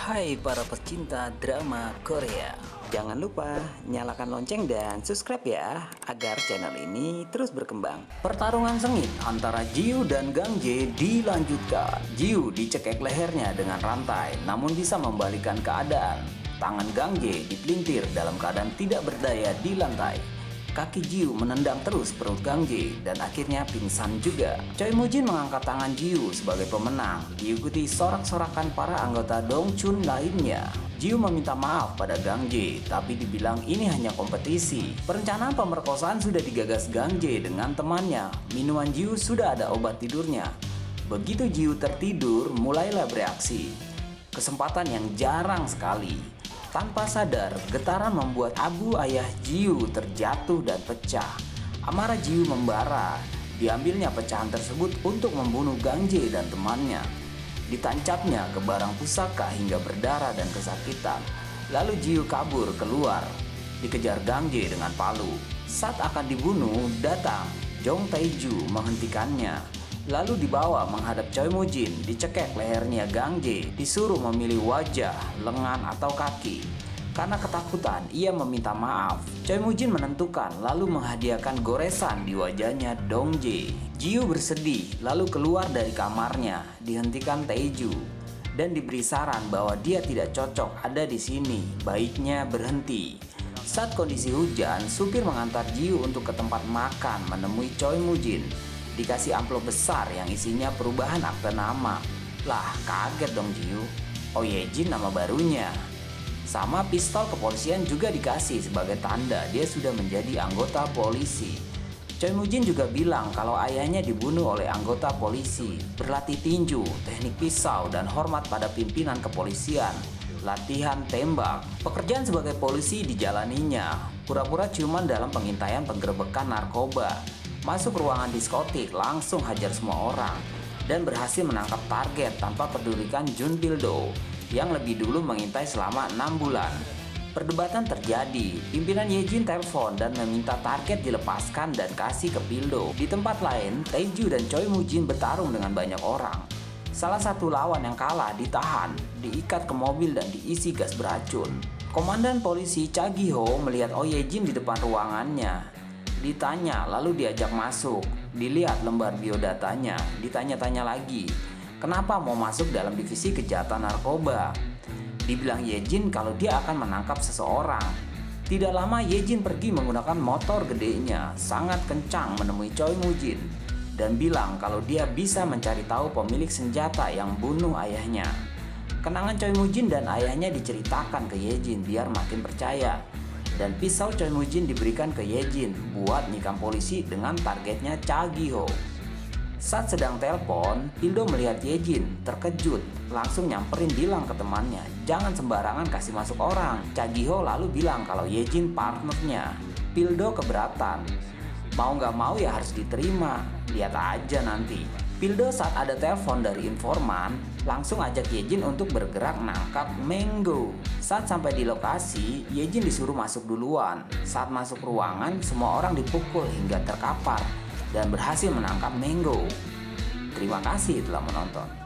Hai para pecinta drama Korea, jangan lupa nyalakan lonceng dan subscribe ya, agar channel ini terus berkembang. Pertarungan sengit antara Jiu dan Gang Jae dilanjutkan. Jiu dicekek lehernya dengan rantai, namun bisa membalikan keadaan. Tangan Gang Jae dipelintir dalam keadaan tidak berdaya di lantai. Kaki Jiu menendang terus perut Gang Jae dan akhirnya pingsan juga. Choi Moo-jin mengangkat tangan Jiu sebagai pemenang, diikuti sorak-sorakan para anggota Dongchun lainnya. Jiu meminta maaf pada Gang Jae, tapi dibilang ini hanya kompetisi. Perencanaan pemerkosaan sudah digagas Gang Jae dengan temannya. Minuman Jiu sudah ada obat tidurnya. Begitu Jiu tertidur, mulailah bereaksi. Kesempatan yang jarang sekali. Tanpa sadar, getaran membuat abu ayah Jiu terjatuh dan pecah. Amarah Jiu membara. Diambilnya pecahan tersebut untuk membunuh Gang Jae dan temannya. Ditancapnya ke barang pusaka hingga berdarah dan kesakitan. Lalu Jiu kabur keluar, dikejar Gang Jae dengan palu. Saat akan dibunuh, datang Jong Tae-ju menghentikannya. Lalu dibawa menghadap Choi Moo-jin, dicekek lehernya Gang Jae, disuruh memilih wajah, lengan atau kaki. Karena ketakutan, ia meminta maaf. Choi Moo-jin menentukan, lalu menghadiahkan goresan di wajahnya Dong Jae. Jiu bersedih, lalu keluar dari kamarnya, dihentikan Tae-ju, dan diberi saran bahwa dia tidak cocok ada di sini, baiknya berhenti. Saat kondisi hujan, supir mengantar Jiu untuk ke tempat makan menemui Choi Moo-jin. Dikasih amplop besar yang isinya perubahan akte nama. Lah, kaget dong Jiu. Oh Ye-jin nama barunya. Sama pistol kepolisian juga dikasih sebagai tanda dia sudah menjadi anggota polisi. Choi Moo-jin juga bilang kalau ayahnya dibunuh oleh anggota polisi, berlatih tinju, teknik pisau, dan hormat pada pimpinan kepolisian. Latihan tembak. Pekerjaan sebagai polisi dijalaninya. Pura-pura ciuman dalam pengintaian penggerebekan narkoba. Masuk ruangan diskotik, langsung hajar semua orang, dan berhasil menangkap target tanpa pedulikan Jun Pil-do yang lebih dulu mengintai selama 6 bulan. Perdebatan terjadi, pimpinan Ye-jin telepon dan meminta target dilepaskan dan kasih ke Pil-do. Di tempat lain, Tae-ju dan Choi Moo-jin bertarung dengan banyak orang. Salah satu lawan yang kalah ditahan, diikat ke mobil dan diisi gas beracun. Komandan polisi Cha Gi-ho melihat Oh Ye-jin di depan ruangannya. Ditanya, lalu diajak masuk. Dilihat lembar biodatanya, ditanya-tanya lagi. Kenapa mau masuk dalam divisi kejahatan narkoba? Dibilang Ye-jin kalau dia akan menangkap seseorang. Tidak lama Ye-jin pergi menggunakan motor gedenya, sangat kencang menemui Choi Moo-jin, dan bilang kalau dia bisa mencari tahu pemilik senjata yang bunuh ayahnya. Kenangan Choi Moo-jin dan ayahnya diceritakan ke Ye-jin biar makin percaya. Dan pisau Choi Moo-jin diberikan ke Ye-jin buat nikam polisi dengan targetnya Cha Gi-ho. Saat sedang telepon, Pil-do melihat Ye-jin, terkejut, langsung nyamperin bilang ke temannya, jangan sembarangan kasih masuk orang. Cha Gi-ho lalu bilang kalau Ye-jin partnernya. Pil-do keberatan. Mau nggak mau ya harus diterima, lihat aja nanti. Pil-do saat ada telepon dari informan, langsung ajak Ye-jin untuk bergerak nangkap Mango. Saat sampai di lokasi, Ye-jin disuruh masuk duluan. Saat masuk ruangan, semua orang dipukul hingga terkapar dan berhasil menangkap Mango. Terima kasih telah menonton.